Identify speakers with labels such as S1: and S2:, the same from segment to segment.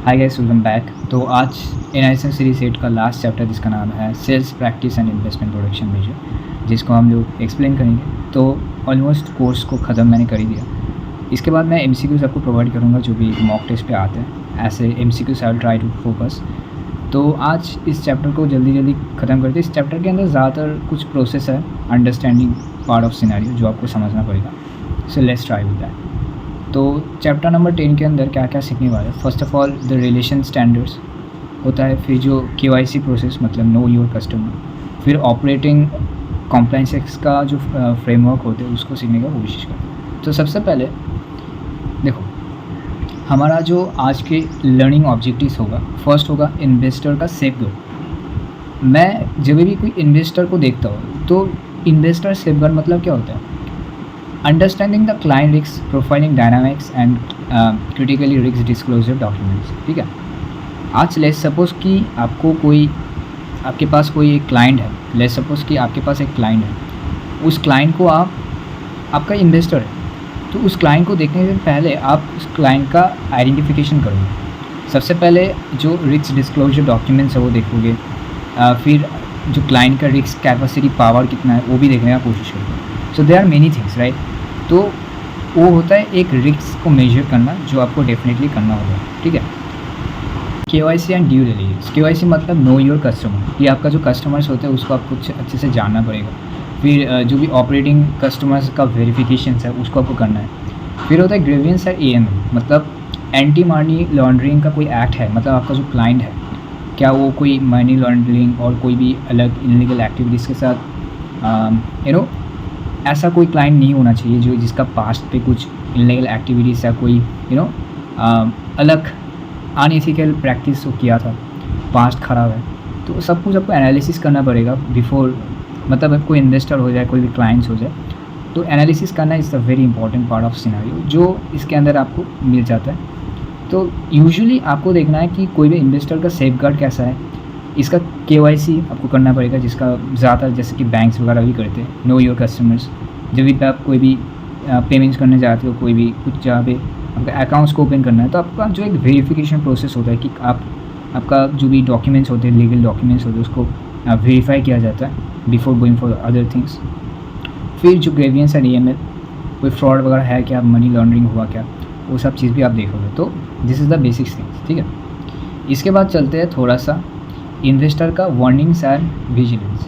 S1: Hi guys, welcome back. तो आज analysis series 8 का लास्ट चैप्टर जिसका नाम है sales practice and investment production measure, जिसको हम लोग एक्सप्लेन करेंगे। तो ऑलमोस्ट कोर्स को ख़त्म मैंने कर ही दिया। इसके बाद मैं MCQs आपको प्रोवाइड करूँगा जो भी मॉक टेस्ट पे आते हैं। ऐसे MCQs I will try to focus. तो आज इस चैप्टर को जल्दी ख़त्म करते हैं। इस चैप्टर के अंदर ज़्यादातर कुछ प्रोसेस है, अंडरस्टैंडिंग पार्ट ऑफ सिनेरियो, जो आपको समझना पड़ेगा। So let's try with that. तो चैप्टर नंबर 10 के अंदर क्या क्या सीखने वाले हैं। First of all the relation standards होता है, फिर जो KYC प्रोसेस मतलब नो योर कस्टमर, फिर ऑपरेटिंग कॉम्प्लायंसेस का जो फ्रेमवर्क होते हैं उसको सीखने का कोशिश करते हैं। तो सबसे पहले देखो, हमारा जो आज के लर्निंग ऑब्जेक्टिव्स होगा, फर्स्ट होगा इन्वेस्टर का सेफगार्ड। मैं जब भी कोई इन्वेस्टर को देखता हूँ तो इन्वेस्टर सेफगार्ड मतलब क्या होता है, understanding the client risk, profiling dynamics and critically risk disclosure documents. ठीक है, आज लेट्स सपोज कि आपके पास कोई एक क्लाइंट है। लेट्स सपोज कि आपके पास एक क्लाइंट है, उस क्लाइंट को आपका इन्वेस्टर है, तो उस क्लाइंट को देखने से पहले आप उस क्लाइंट का आइडेंटिफिकेशन करोगे। सबसे पहले जो रिस्क डिस्क्लोजर डॉक्यूमेंट्स है वो देखोगे, फिर जो क्लाइंट का रिस्क कैपेसिटी पावर कितना है वो भी देखने का कोशिश करोगे। So there are many things right. तो वो होता है एक रिस्क को मेजर करना जो आपको डेफिनेटली करना होगा। ठीक है, KYC and due diligence. KYC मतलब नो योर कस्टमर, ये आपका जो कस्टमर्स होते हैं उसको आपको अच्छे से जानना पड़ेगा। फिर जो भी ऑपरेटिंग कस्टमर्स का वेरिफिकेशन है उसको आपको करना है। फिर होता है ग्रीवियंस एंड AML, मतलब एंटी मनी लॉन्ड्रिंग का कोई एक्ट है, मतलब आपका जो क्लाइंट है क्या वो कोई मनी लॉन्ड्रिंग और कोई भी अलग इलीगल एक्टिविटीज़ के साथ ऐसा कोई क्लाइंट नहीं होना चाहिए जो जिसका पास्ट पे कुछ इलीगल एक्टिविटीज़ या कोई अलग अनएथिकल प्रैक्टिस हो किया था, पास्ट ख़राब है। तो सब कुछ आपको एनालिसिस करना पड़ेगा बिफोर, मतलब कोई इन्वेस्टर हो जाए, कोई भी क्लाइंट्स हो जाए, तो एनालिसिस करना is the very important part of scenario जो इसके अंदर आपको मिल जाता है। तो यूजुअली आपको देखना है कि कोई भी इन्वेस्टर का सेफगार्ड कैसा है। इसका KYC आपको करना पड़ेगा, जिसका ज़्यादातर जैसे कि बैंक्स वगैरह भी करते हैं। नो योर कस्टमर्स, जब भी आप कोई भी पेमेंट्स करने जाते हो, कोई भी कुछ जहाँ पे आपका अकाउंट्स को ओपन करना है, तो आपका जो एक वेरिफिकेशन प्रोसेस होता है कि आपका जो भी डॉक्यूमेंट्स होते हैं, लीगल डॉक्यूमेंट्स होते हैं, उसको वेरीफाई किया जाता है before going for other things. फिर जो ग्रीवियंस एंड AML, कोई फ्रॉड वगैरह है क्या, मनी लॉन्ड्रिंग हुआ क्या, वो सब चीज़ भी आप देखोगे। तो this is the basics things. ठीक है, इसके बाद चलते हैं थोड़ा सा इन्वेस्टर का वार्निंग्स एंड विजिलेंस।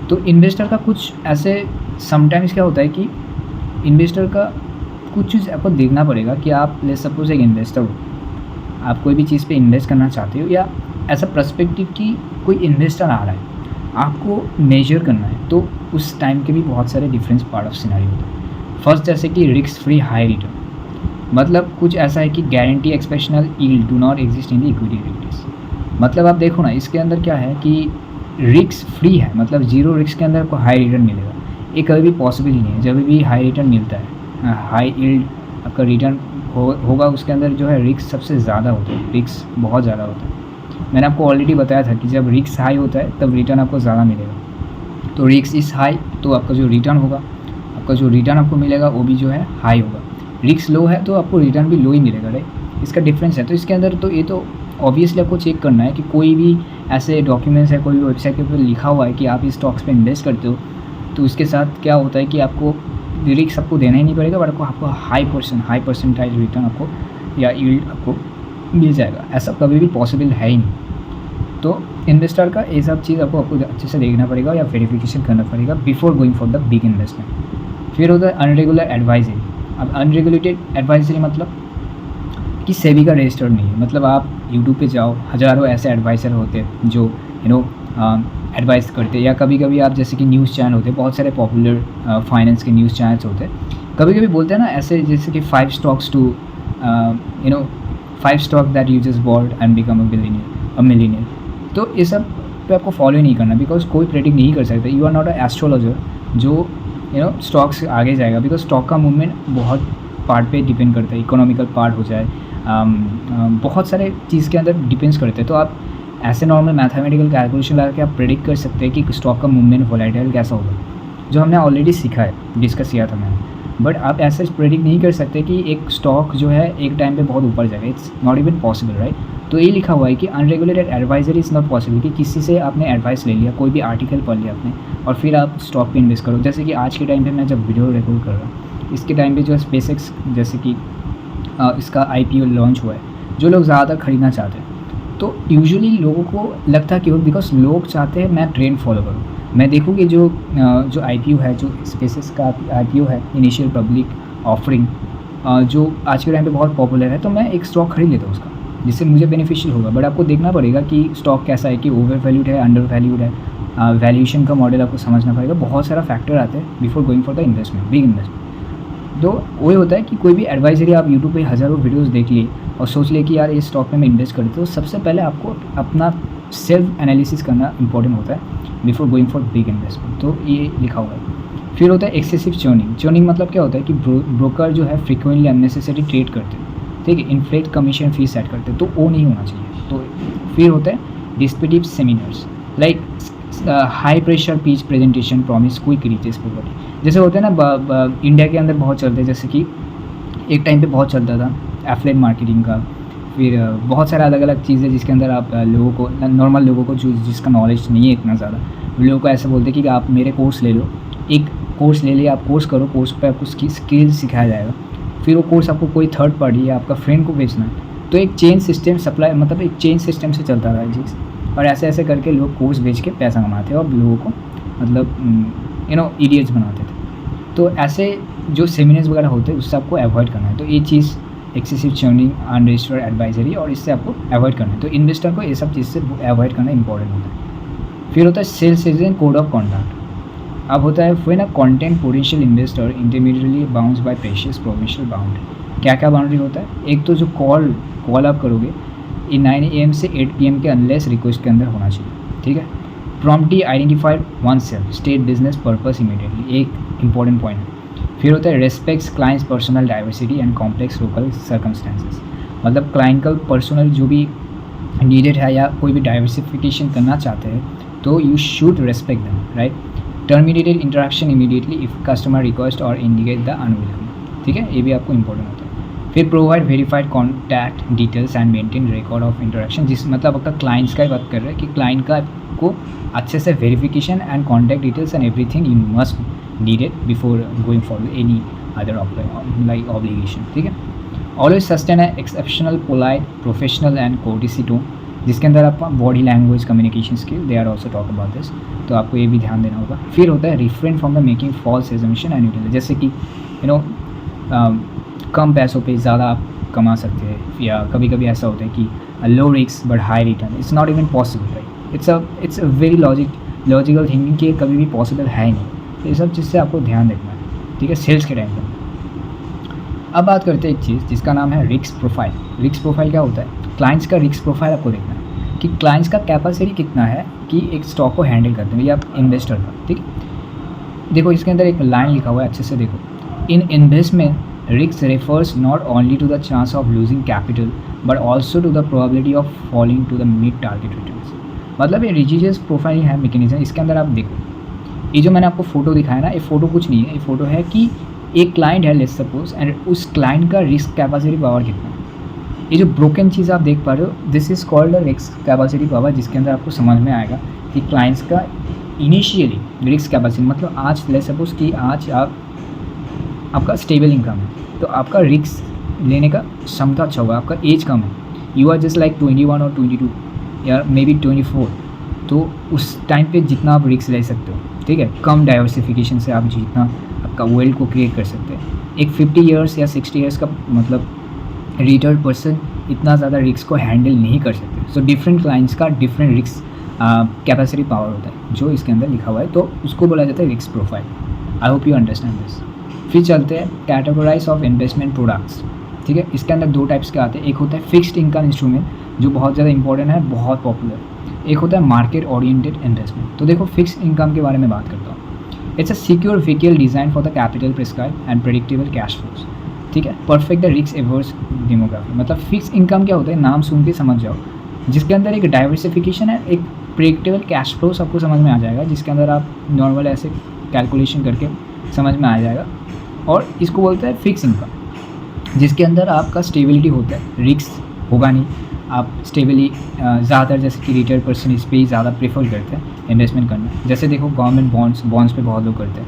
S1: तो इन्वेस्टर का कुछ ऐसे समटाइम्स क्या होता है कि इन्वेस्टर का कुछ चीज़ आपको देखना पड़ेगा कि आप लेट्स सपोज एक इन्वेस्टर हो, आप कोई भी चीज़ पे इन्वेस्ट करना चाहते हो, या ऐसा पर्सपेक्टिव कि कोई इन्वेस्टर आ रहा है, आपको मेजर करना है। तो उस टाइम के भी बहुत सारे डिफरेंस पार्ट ऑफ सिनेरियो होते हैं। फर्स्ट जैसे कि रिस्क फ्री हाई रिटर्न, मतलब कुछ ऐसा है कि guarantee expectational yield do not exist in the equity activities. मतलब आप देखो ना, इसके अंदर क्या है कि रिस्क फ्री है, मतलब जीरो रिस्क के अंदर आपको हाई रिटर्न मिलेगा। ये कभी भी पॉसिबल ही नहीं है। जब भी हाई रिटर्न मिलता है, हाई यील्ड आपका रिटर्न होगा, उसके अंदर जो है रिस्क सबसे ज़्यादा होता है, रिस्क बहुत ज़्यादा होता है। मैंने आपको ऑलरेडी बताया था कि जब रिस्क हाई होता है तब रिटर्न आपको ज़्यादा मिलेगा। तो रिस्क इस हाई, तो आपका जो रिटर्न आपको मिलेगा वो भी जो है हाई होगा। रिस्क लो है तो आपको रिटर्न भी लो ही मिलेगा, राइट। इसका डिफरेंस है। तो इसके अंदर तो ये तो ऑब्वियसली आपको चेक करना है कि कोई भी ऐसे डॉक्यूमेंट्स है, कोई भी वेबसाइट के ऊपर लिखा हुआ है कि आप इस स्टॉक्स पे इन्वेस्ट करते हो, तो उसके साथ क्या होता है कि आपको रिस्क आपको देना ही नहीं पड़ेगा, बट आपको हाई परसेंटाइज रिटर्न आपको या यील्ड आपको मिल जाएगा। ऐसा कभी भी पॉसिबल है ही नहीं। तो इन्वेस्टर का ये सब चीज़ आपको अच्छे से देखना पड़ेगा या वेरिफिकेशन करना पड़ेगा before going for the big investment. फिर होता है अनरेगुलर एडवाइजरी। अब अनरेगुलेटेड एडवाइजरी मतलब कि सेबी का रजिस्टर्ड नहीं है। मतलब आप यूट्यूब पे जाओ, हज़ारों ऐसे एडवाइज़र होते हैं जो एडवाइस करते हैं, या कभी कभी आप जैसे कि न्यूज़ चैनल होते हैं, बहुत सारे पॉपुलर फाइनेंस के न्यूज़ चैनल्स होते हैं। कभी कभी बोलते हैं ना ऐसे, जैसे कि 5 stocks to 5 stock that you just bought and become a millionaire. तो ये सब पे आपको फॉलो नहीं करना, बिकॉज कोई प्रेडिक्ट नहीं कर सकता। You are not a astrologer जो स्टॉक्स आगे जाएगा, बिकॉज स्टॉक का मूवमेंट बहुत पार्ट पे डिपेंड करता है। इकोनॉमिकल पार्ट हो जाए, बहुत सारे चीज़ के अंदर डिपेंड्स करते हैं। तो आप ऐसे नॉर्मल मैथमेटिकल कैलकुलेशन लगा के आप प्रेडिक्ट कर सकते हैं कि स्टॉक का मूवमेंट वोलेटाइल कैसा होगा, जो हमने ऑलरेडी सीखा है, डिस्कस किया था मैंने। बट आप ऐसे प्रेडिक्ट नहीं कर सकते कि एक स्टॉक जो है एक टाइम पे बहुत ऊपर जाएगा। It's not even possible, right. तो ये लिखा हुआ है कि unregulated advisory is not possible, कि किसी से आपने एडवाइस ले लिया, कोई भी आर्टिकल पढ़ लिया आपने और फिर आप स्टॉक पे इन्वेस्ट करो। जैसे कि आज के टाइम पे मैं जब वीडियो रिकॉर्ड कर रहा हूँ, इसके टाइम पे जो है स्पेसएक्स जैसे कि इसका IPO लॉन्च हुआ है, जो लोग ज़्यादातर ख़रीदना चाहते हैं, तो यूजुअली लोगों को लगता है कि वो बिकॉज लोग चाहते हैं मैं ट्रेंड फॉलो करूँ, मैं देखूँ कि जो IPO है, जो स्पेसएक्स का IPO है, इनिशियल पब्लिक ऑफरिंग, जो आज के टाइम पे बहुत पॉपुलर है, तो मैं एक स्टॉक खरीद लेता हूँ उसका, जिससे मुझे बेनिफिशियल होगा। बट आपको देखना पड़ेगा कि स्टॉक कैसा है, कि ओवर वैल्यूड है, अंडर वैल्यूड है, वैल्यूएशन का मॉडल आपको समझना पड़ेगा। बहुत सारा फैक्टर आते हैं before going for the investment, big investment. तो वही होता है कि कोई भी एडवाइजरी आप यूट्यूब पे हज़ारों वीडियोस देख लिए और सोच लिए कि यार इस स्टॉक में मैं इन्वेस्ट करती हूँ, तो सबसे पहले आपको अपना सेल्फ एनालिसिस करना इंपॉर्टेंट होता है before going for big investment. तो ये लिखा हुआ है। फिर होता है एक्सेसिव चर्निंग। चर्निंग मतलब क्या होता है कि ब्रोकर जो है फ्रिक्वेंटली अननेसेसरी ट्रेड करते हैं, ठीक है, इन्फ्लेट कमीशन फीस सेट करते हैं, तो वो नहीं होना चाहिए। तो फिर होता है deceptive seminars, like high pressure pitch presentation promise quick riches property, जैसे होते हैं ना इंडिया के अंदर बहुत चलते हैं। जैसे कि एक टाइम पे बहुत चलता था एफिलिएट मार्केटिंग का, फिर बहुत सारे अलग अलग चीज़ें जिसके अंदर आप लोगों को, नॉर्मल लोगों को जो जिसका नॉलेज नहीं है इतना ज़्यादा, लोगों को ऐसे बोलते हैं कि आप मेरे कोर्स ले लो, एक कोर्स ले लिया, आप कोर्स करो, कोर्स पे आपको स्किल सिखाया जाएगा, फिर वो कोर्स आपको कोई थर्ड पार्टी या आपका फ्रेंड को बेचना है। तो एक चेन सिस्टम सप्लाई, मतलब एक चेन सिस्टम से चलता रहा है चीज़, और ऐसे ऐसे करके लोग कोर्स बेच के पैसा कमाते हैं और लोगों को मतलब इडियट्स बनाते थे। तो ऐसे जो सेमिनार्स वगैरह होते हैं उससे आपको अवॉइड करना है। तो ये चीज़ एक्सेसिव चर्निंग, अनरजिस्टर्ड एडवाइजरी, और इससे आपको अवॉइड करना है। तो इन्वेस्टर को ये सब चीज़ से अवॉइड करना इंपॉर्टेंट होता है। फिर होता है sales agent code of conduct. अब होता है when a content potential investor intermediately bounds by precious provincial boundary. क्या क्या बाउंड्री होता है? एक तो जो कॉल आप करोगे 9 AM से 8 PM के अनलेस रिक्वेस्ट के अंदर होना चाहिए, ठीक है। Promptly identified one self estate business purpose immediately, एक इंपॉर्टेंट पॉइंट है। फिर होता है respects clients personal diversity and complex local circumstances, मतलब क्लाइंट का पर्सनल जो भी नीडेड है या कोई भी डाइवर्सिफिकेशन करना चाहते हैं, तो you should respect them, right. Terminated interaction immediately if customer request और इंडिकेट द अनवेलकम, ठीक है, ये भी आपको इंपॉर्टेंट होता है। फिर provide verified contact details and maintain record of interaction, जिस मतलब आपका क्लाइंट्स का ही बात कर रहे हैं कि क्लाइंट का को अच्छे से verification and contact details and everything you must needed before going for any other like obligation, ठीक है। ऑलवेज सस्टेन है exceptional polite professional and courtesy tone, जिसके अंदर आपका body language communication skill they are also talk about this, तो आपको ये भी ध्यान देना होगा। फिर होता है refrain from the making false assumption and utilise, जैसे कि कम पैसों पे ज़्यादा आप कमा सकते हैं, या कभी कभी ऐसा होता है कि low risk but high return, it's not even possible, right. It's a very logical thinking कि कभी भी पॉसिबल है ही नहीं। तो ये सब चीज़ से आपको ध्यान रखना है, ठीक है, सेल्स के टाइम पर। अब बात करते हैं एक चीज़ जिसका नाम है रिस्क प्रोफाइल। रिस्क प्रोफाइल क्या होता है? क्लाइंट्स का रिस्क प्रोफाइल आपको देखना है कि क्लाइंट्स का कैपेसिटी कितना है कि एक स्टॉक को हैंडल करते हैं, या इन्वेस्टर का, ठीक है। देखो इसके अंदर एक लाइन लिखा हुआ है, अच्छे से देखो। इन investment risk refers not only to the chance of losing capital but also to the probability of falling to the mid target returns, मतलब ये रिजिजियस प्रोफाइल है मैकेनिज्म। इसके अंदर आप देखो, ये जो मैंने आपको फोटो दिखाया ना, ये फोटो कुछ नहीं है, ये फोटो है कि एक क्लाइंट है लेट्स सपोज, एंड उस क्लाइंट का रिस्क कैपेसिटी पावर कितना है। ये जो ब्रोकन चीज़ आप देख पा रहे हो, this is called a risk capacity power, जिसके अंदर आपको समझ में आएगा कि क्लाइंट्स का इनिशियली रिस्क कैपेसिटी, मतलब आज लेट्स सपोज कि आज आपका स्टेबल इनकम है, तो आपका रिस्क लेने का क्षमता अच्छा होगा, आपका एज कम है, यू आर जस्ट लाइक 21 और 22 या मे बी 24, तो उस टाइम पे जितना आप रिस्क ले सकते हो, ठीक है, कम डाइवर्सिफिकेशन से आप जितना आपका वेल्थ को क्रिएट कर सकते हैं। एक 50 ईयर्स या 60 ईयर्स का मतलब रिटायर्ड पर्सन इतना ज़्यादा रिस्क को हैंडल नहीं कर सकते। सो डिफरेंट क्लाइंट्स का डिफरेंट रिस्क कैपेसिटी पावर होता है, जो इसके अंदर लिखा हुआ है, तो उसको बोला जाता है risk profile. I hope you understand this. फिर चलते हैं कैटेगराइज ऑफ इन्वेस्टमेंट प्रोडक्ट्स, ठीक है। इसके अंदर दो टाइप्स के आते हैं, एक होता है फिक्स्ड इनकम इंस्ट्रूमेंट जो बहुत ज़्यादा इंपॉर्टेंट है, बहुत पॉपुलर, एक होता है मार्केट ओरिएंटेड इन्वेस्टमेंट। तो देखो फिक्स्ड इनकम के बारे में बात करता हूँ। It's a secure vehicle design for the capital prescribe and predictable cash flows, ठीक है, perfect the risk averse demography. मतलब फिक्स इनकम क्या होता है, नाम सुन के समझ जाओ, जिसके अंदर एक डाइवर्सिफिकेशन है, एक प्रेडिक्टेबल कैश फ्लोज आपको समझ में आ जाएगा, जिसके अंदर आप नॉर्मल ऐसे कैलकुलेशन करके समझ में आ जाएगा। और इसको बोलते हैं फिक्स इनकम, जिसके अंदर आपका स्टेबिलिटी होता है, रिस्क होगा नहीं, आप स्टेबली ज़्यादातर जैसे कि रिटायर्ड पर्सन इस पे ही ज़्यादा प्रेफर करते हैं इन्वेस्टमेंट करना। जैसे देखो गवर्नमेंट बॉन्ड्स पे बहुत लोग करते हैं,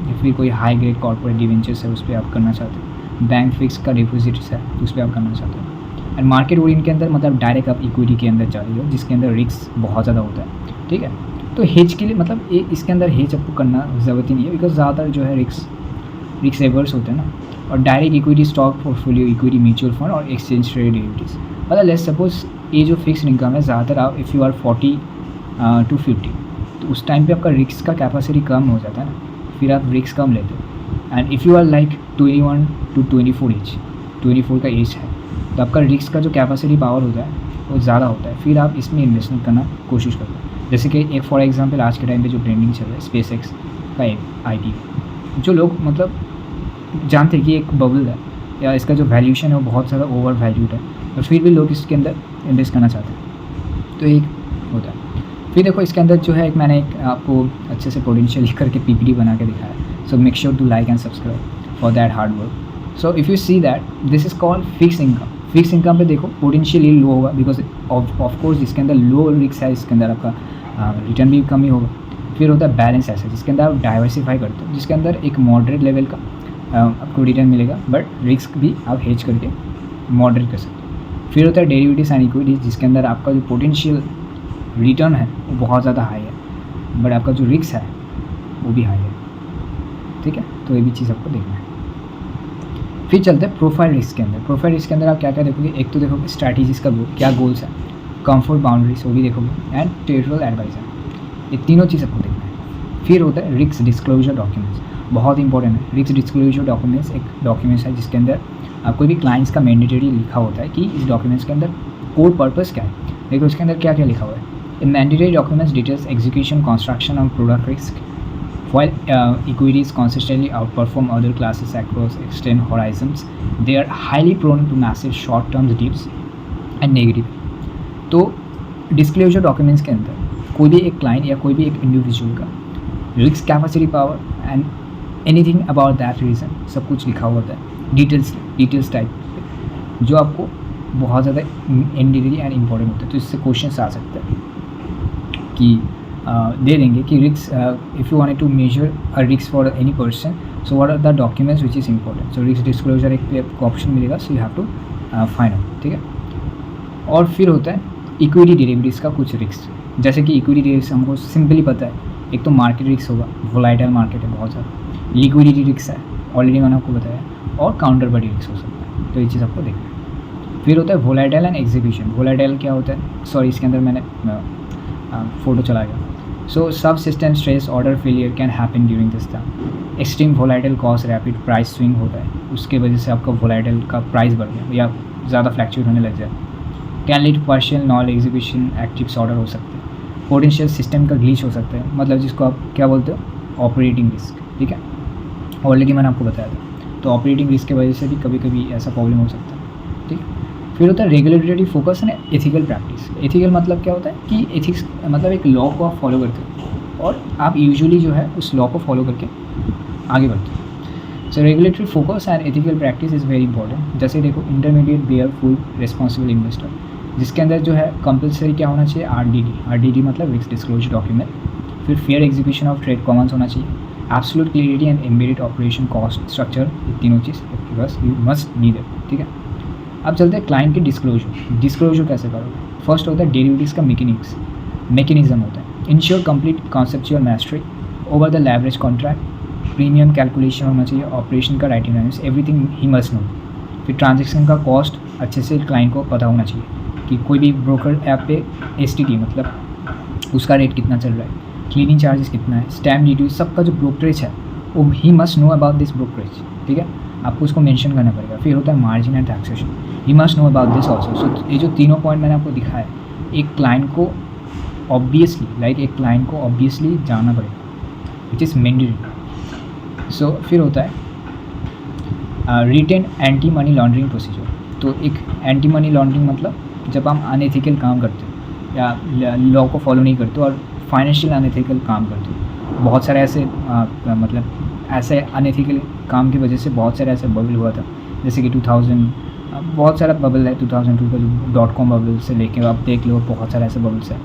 S1: या फिर कोई हाई ग्रेड कॉर्पोरेट डिवेंचर्स है उस पर आप करना चाहते हो, बैंक फिक्स का डिपॉजिट्स है उस पर आप करना चाहते हो। एंड मार्केट ओरिएंट के अंदर मतलब डायरेक्ट आप इक्विटी के अंदर चले जाओ जिसके अंदर रिस्क बहुत ज़्यादा होता है, ठीक है। तो हेज के लिए मतलब इसके अंदर हेज आपको करना ज़रूरत ही नहीं है, बिकॉज ज़्यादातर जो है रिस्क एवर्स होते हैं ना। और direct equity stock portfolio, equity mutual fund और एक्सचेंज ट्रेड डेरिवेटिव्स, मतलब लेट्स सपोज ये जो फिक्स इनकम है ज़्यादातर आप इफ़ यू आर 40 to 50 तो उस टाइम पे आपका रिस्क का कैपेसिटी कम हो जाता है ना, फिर आप रिस्क कम लेते हो। And if you are like 21 to 24 age, 24 का एज है तो आपका रिस्क का जो कैपेसिटी पावर होता है वो ज़्यादा होता है, फिर आप इसमें इन्वेस्टमेंट करना कोशिश करते हैं। जैसे कि एक फॉर एग्जांपल आज के टाइम पे जो ट्रेंडिंग चल रहा है SpaceX का IPO, जो लोग मतलब जानते हैं कि एक बबल है या इसका जो वैल्यूशन है वो बहुत ज़्यादा ओवर वैल्यूड है, तो फिर भी लोग इसके अंदर इन्वेस्ट करना चाहते हैं, तो एक होता है। फिर देखो इसके अंदर जो है एक मैंने एक आपको अच्छे से पोटेंशियल लिख करके PPT बना के दिखाया है। So make sure to like and subscribe for that hard work. So if you see that this is called fix income. Fix income पे देखो पोटेंशियली लो होगा बिकॉज ऑफ कोर्स जिसके अंदर लो रिस्क है इसके अंदर आपका रिटर्न भी कम ही होगा। फिर होता है बैलेंस एसेट जिसके अंदर आप डाइवर्सिफाई करते हो, जिसके अंदर एक मॉडरेट लेवल का आपको रिटर्न मिलेगा बट रिस्क भी आप हेज करके मॉडरेट कर सकते हो। फिर होता है डेरिवेटिव्स एंड इक्विटीज जिसके अंदर आपका जो पोटेंशियल रिटर्न है वो बहुत ज़्यादा हाई है बट आपका जो रिस्क है वो भी हाई है, ठीक है। तो ये भी चीज़ आपको देखना है। फिर चलते हैं प्रोफाइल रिस्क के अंदर। प्रोफाइल रिस्क के अंदर आप क्या क्या देखोगे, एक तो देखोगे स्ट्रैटेजीज का क्या गोल्स है, कंफर्ट बाउंड्रीज वो भी देखोगे, एंड टेरिटोरियल एडवाइजर, ये तीनों चीज़ आपको देखना है। फिर होता है रिस्क डिस्क्लोजर डॉक्यूमेंट्स, बहुत इंपॉर्टेंट है। रिस्क डिस्क्लोजर डॉक्यूमेंट्स एक डॉक्यूमेंट्स है जिसके अंदर कोई भी क्लाइंट्स का मैंडेटरी लिखा होता है कि इस डॉक्यूमेंट्स के अंदर कोर पर्पस क्या है। देखो उसके अंदर क्या क्या लिखा हुआ है। In mandatory documents details execution construction of product risk while equities consistently outperform other classes across extend horizons, they are highly prone to massive short-term dips and negative। तो डिस्क्लोजर डॉक्यूमेंट्स के अंदर कोई भी एक क्लाइंट या कोई भी एक इंडिविजुअल का risk capacity power and anything about that reason सब कुछ लिखा हुआ होता है डिटेल्स टाइप जो आपको बहुत ज़्यादा इंडिविजुअली एंड इम्पॉर्टेंट होता है। तो इससे क्वेश्चन आ सकता है कि दे देंगे कि risk if you wanted to measure a risk for any person so what are the documents which is important. So risk disclosure एक ऑप्शन मिलेगा, so you have to find out, ठीक है। और फिर होता है इक्विटी डेरिवेटिव्स का कुछ रिस्क, जैसे कि इक्विटी डेरिवेटिव्स हमको सिंपली पता है, एक तो मार्केट रिस्क होगा, वोलाटाइल मार्केट है बहुत ज़्यादा, लिक्विडिटी रिस्क है ऑलरेडी मैंने आपको बताया, और काउंटर पार्टी रिस्क हो सकता है, तो ये चीज़ आपको देखना है। फिर होता है वोलाटाइल एंड एग्जीक्यूशन। वोलाटाइल क्या होता है, सॉरी इसके अंदर मैंने फोटो चला गया। सो सब system stress order failure can happen during this time. Extreme volatile cost rapid price swing होता है, उसके वजह से आपका वोलाटाइल का प्राइस बढ़ गया या ज़्यादा फ्लैक्चुएट होने लग जाए। Can lead partial non execution actives order हो सकते हैं। पोटेंशियल सिस्टम का ग्लिच हो सकता है, मतलब जिसको आप क्या बोलते हो ऑपरेटिंग रिस्क, ठीक है, ऑलरेडी मैंने आपको बताया था। तो ऑपरेटिंग रिस्क की वजह से भी कभी कभी ऐसा प्रॉब्लम हो सकता है, ठीक है। फिर होता है regulatory focus and ethical practice. Ethical मतलब क्या होता है कि एथिक्स मतलब एक लॉ को आप फॉलो करते हो और आप यूजुअली जो है उस लॉ को फॉलो करके आगे बढ़ते हो। So regulatory focus and ethical practice is very important. जैसे देखो intermediate bear full responsible investor, जिसके अंदर जो है कंपलसरी क्या होना चाहिए, RDD मतलब रिस्क डिस्क्लोजर डॉक्यूमेंट। फिर fair execution of trade Commons होना चाहिए, absolute clarity and embedded operation cost structure, ये तीनों चीज़ आपके पास यू मस्ट नीड है, ठीक है। अब चलते हैं क्लाइंट की डिस्क्लोजर कैसे करोगे। फर्स्ट होता है डेरिवेटिव्स का मैकेनिज्म होता है। Ensure complete conceptual मैस्ट्री over the leverage contract, premium calculation होना चाहिए, ऑपरेशन का writing analysis, everything he must no. फिर ट्रांजेक्शन का कॉस्ट अच्छे से क्लाइंट को पता होना चाहिए कि कोई भी ब्रोकर ऐप पे STT मतलब उसका रेट कितना चल रहा है, क्लीनिंग चार्जेस कितना है, स्टैम्प ड्यूटी, सबका जो ब्रोकरेज है वो ही must know about this brokerage, ठीक है, आपको उसको मेंशन करना पड़ेगा। फिर होता है margin and taxation, he must know about this also. सो ये जो तीनों पॉइंट मैंने आपको दिखाया है, एक क्लाइंट को ऑब्वियसली जानना पड़ेगा, विच इज़ मैंडेटरी। सो फिर होता है written anti money laundering procedure. तो एक एंटी मनी लॉन्ड्रिंग मतलब जब हम अनएथिकल काम करते हो या लॉ को फॉलो नहीं करते और फाइनेंशियल अनएथिकल काम करते हो, बहुत सारे ऐसे मतलब ऐसे अनएथिकल काम की वजह से बहुत सारे ऐसे बबल हुआ था, जैसे कि बहुत सारा बबल है 2002 का, जो .com बबल से लेके आप देख लो, बहुत सारा ऐसे बबल्स है।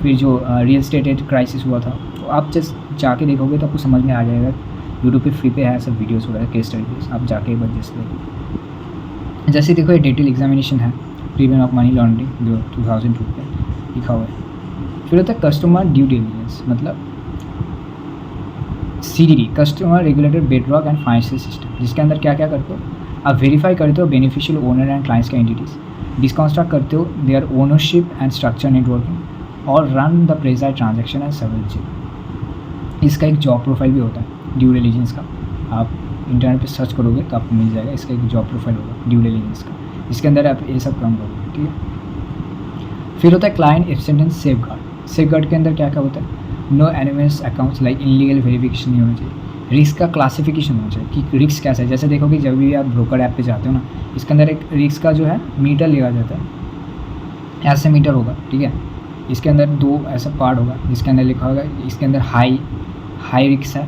S1: फिर जो रियल स्टेट क्राइसिस हुआ था, तो आप जस्ट जाके देखोगे तो आपको समझ में आ जाएगा। यूट्यूब पे फ्री पे है सब वीडियोस वगैरह, केस स्टडीज, आप जाके एक बार जस्ट देखो। जैसे देखो ये डिटेल एग्जामिनेशन है, प्रिवेंशन ऑफ मनी लॉन्ड्रिंग जो 2002 पे लिखा हुआ है। फिर होता है कस्टमर ड्यू डिलिजेंस, मतलब CDD, customer regulated bedrock and financial system, जिसके अंदर क्या क्या करते हो, आप वेरीफाई करते हो बेनिफिशियल ओनर एंड क्लाइंट्स का एंटिटीज़, डिस्कॉन्स्ट्रक्ट करते हो their ownership and structure networking, और run the preside transaction and surveillance. इसका एक जॉब प्रोफाइल भी होता है ड्यू डिलिजेंस का, आप इंटरनेट पे सर्च करोगे तो आपको मिल जाएगा। इसका एक जॉब प्रोफाइल होगा ड्यू डिलिजेंस का, इसके अंदर आप ये सब काम करोगे, ठीक है। फिर होता है क्लाइंट एक्सेप्टेंस सेफगार्ड। सेफगार्ड के अंदर क्या क्या होता है, no anonymous accounts like illegal verification नहीं होना चाहिए, रिस्क का क्लासिफिकेशन होना चाहिए कि रिस्क कैसा है। जैसे देखोगे जब भी आप ब्रोकर ऐप पे जाते हो ना, इसके अंदर एक रिस्क का जो है मीटर लिया जाता है, ऐसे मीटर होगा, ठीक है। इसके अंदर दो ऐसा पार्ट होगा जिसके अंदर लिखा होगा, इसके अंदर हाई रिस्क है,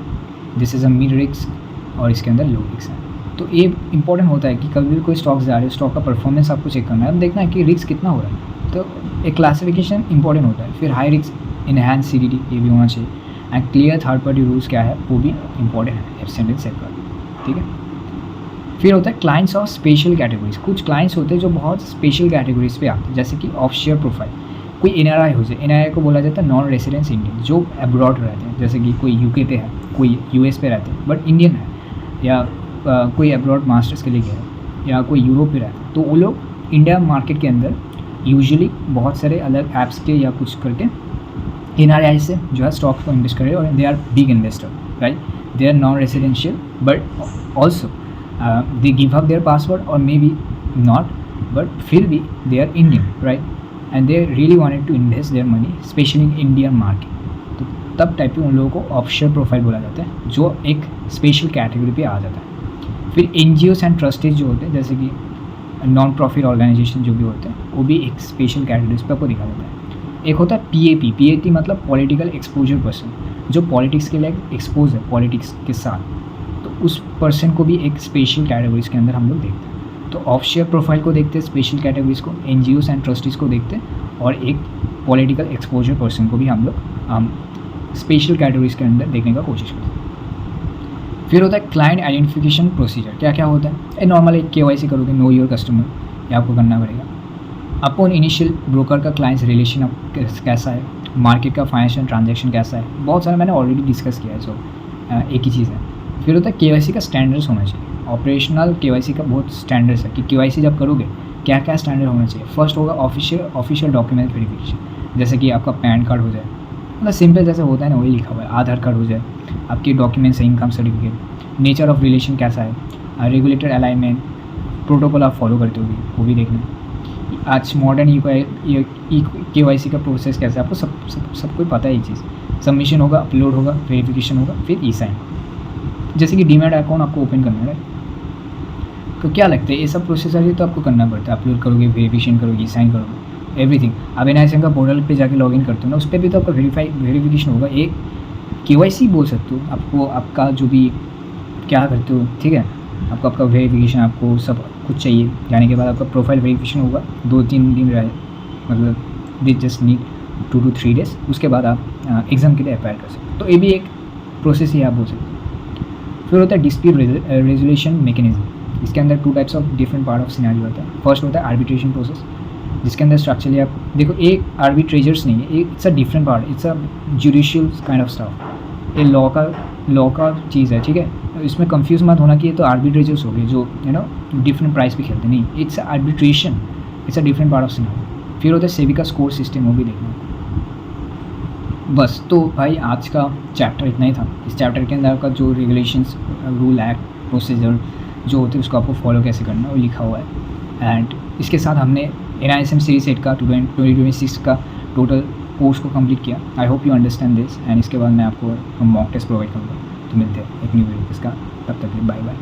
S1: this is a mid risk, और इसके अंदर लो रिस्क है। तो ये इंपॉर्टेंट होता है कि कभी भी कोई स्टॉक जा रहे हो, स्टॉक का परफॉर्मेंस आपको चेक करना है, अब देखना है कि रिस्क कितना हो रहा है, तो एक क्लासिफिकेशन इंपॉर्टेंट होता है। फिर हाई रिस्क इनहैंस CDD ये भी होना चाहिए, and clear third party rules क्या है वो भी इंपॉर्टेंट है एक्सटेंडेड सेफगार्ड, ठीक है। फिर होता है क्लाइंट्स ऑफ स्पेशल कैटेगरीज। कुछ क्लाइंट्स होते हैं जो बहुत स्पेशल कैटेगरीज पे आते हैं, जैसे कि ऑफशोर प्रोफाइल, कोई NRI हो जाए, NRI को बोला जाता है नॉन रेसिडेंस इंडियन, जो अब्रॉड रहते हैं, जैसे कि कोई UK पे है, कोई US पे रहते हैं बट इंडियन है, या कोई अब्रॉड मास्टर्स के लिए गया है, या कोई यूरोप पे रहता है, तो वो लोग इंडिया मार्केट के अंदर यूजुअली बहुत सारे अलग ऐप्स के या कुछ करके NRI से जो है स्टॉक को इन्वेस्ट करें, और they are big investor, right. They are non residential but also they give up their password, और मे बी नॉट, बट फिर भी they are Indian, right, and they really wanted to invest their money specially in Indian market. तो तब type के उन लोगों को offshore profile बोला जाता है, जो एक स्पेशल कैटेगरी पे आ जाता है। फिर NGOs एंड ट्रस्टीज जो होते हैं, जैसे कि नॉन प्रॉफिट ऑर्गेनाइजेशन जो भी होते हैं, वो भी एक स्पेशल कैटेगरीज पे आपको दिखा देता है। एक होता है PAP मतलब पॉलिटिकल एक्सपोजर पर्सन, जो पॉलिटिक्स के लिए एक्सपोज है पॉलिटिक्स के साथ, तो उस पर्सन को भी एक स्पेशल कैटेगरीज के अंदर हम लोग देखते हैं। तो ऑफशोर प्रोफाइल को देखते हैं, स्पेशल कैटेगरीज को, NGOs एंड ट्रस्टीज़ को देखते हैं, और एक पॉलिटिकल एक्सपोजर पर्सन को भी हम लोग स्पेशल कैटेगरीज के अंदर देखने का कोशिश करते हैं। फिर होता है क्लाइंट आइडेंटिफिकेशन प्रोसीजर। क्या क्या होता है, नॉर्मल एक KYC करोगे, नो योर कस्टमर, ये आपको करना पड़ेगा। अपन इनिशियल ब्रोकर का क्लाइंट्स रिलेशन अब कैसा है, मार्केट का फाइनेंशियल ट्रांजैक्शन कैसा है, बहुत सारा मैंने ऑलरेडी डिस्कस किया है, सो एक ही चीज़ है। फिर होता है KYC का स्टैंडर्ड्स होना चाहिए, ऑपरेशनल KYC का बहुत स्टैंडर्ड्स है कि KYC जब करोगे क्या क्या स्टैंडर्ड होना चाहिए। फर्स्ट होगा ऑफिशियल डॉक्यूमेंट वेरिफिकेशन, जैसे कि आपका पैन कार्ड हो जाए, मतलब सिंपल जैसे होता है ना वही लिखा हुआ है, आधार कार्ड हो जाए, आपके डॉक्यूमेंट्स है, income certificate, nature of relation कैसा है, रेगुलेटर अलाइनमेंट, प्रोटोकॉल आप फॉलो करते होगे वो भी देखना। आज मॉडर्न KYC का प्रोसेस कैसा है, आपको सबको पता है ये चीज़। सबमिशन होगा, अपलोड होगा, वेरिफिकेशन होगा, फिर E-साइन। जैसे कि डीमैट अकाउंट आपको ओपन करना है, तो क्या लगता है ये सब प्रोसेस है तो आपको करना पड़ता है, अपलोड करोगे, वेरिफिकेशन करोगे, E-साइन करोगे, एवरीथिंग। आप NISM का पोर्टल पे जाके लॉगिन करते हो ना, उस पर भी तो आपका वेरिफिकेशन होगा, एक KYC बोल सकते हो। आपको आपका जो भी क्या करते हो, ठीक है, आपको आपका वेरिफिकेशन, आपको सब कुछ चाहिए, जाने के बाद आपका प्रोफाइल वेरिफिकेशन होगा, 2-3 दिन रहे, मतलब they just need 2 to 3 days, उसके बाद आप एग्ज़ाम के लिए अप्लाई कर सकते हो। तो ये भी एक प्रोसेस ही आप बोल सकते हो। फिर होता है डिस्प्यूट रेजोल्यूशन मैकेनिज्म। इसके अंदर 2 types of different part of scenario होता है। फर्स्ट होता है आर्बिट्रेशन प्रोसेस, जिसके अंदर स्ट्रक्चरली आप देखो, एक आर्बिट्रेजर्स नहीं है, it's a different part, it's a judicial kind of stuff, ये लॉ का चीज़ है, ठीक है। तो इसमें कंफ्यूज मत होना कि ये तो आर्बिट्रेजर्स हो गए जो डिफरेंट प्राइस पे खेलते, नहीं, it's arbitration, it's a different part of scenario. फिर होता है सेबी का स्कोर सिस्टम, वो भी देखना। बस तो भाई आज का चैप्टर इतना ही था। इस चैप्टर के अंदर आपका जो रेगुलेशंस, रूल, एक्ट, प्रोसीजर जो होते हैं उसको आपको फॉलो कैसे करना है वो लिखा हुआ है। एंड इसके साथ हमने NISM सीरीज 8 का 2026 का टोटल कोर्स को कंप्लीट किया। I hope you understand this. And इसके बाद मैं आपको मॉक टेस्ट प्रोवाइड करूँगा। तो मिलते हैं एक न्यू वीडियो इसका, तब तक बाय बाय।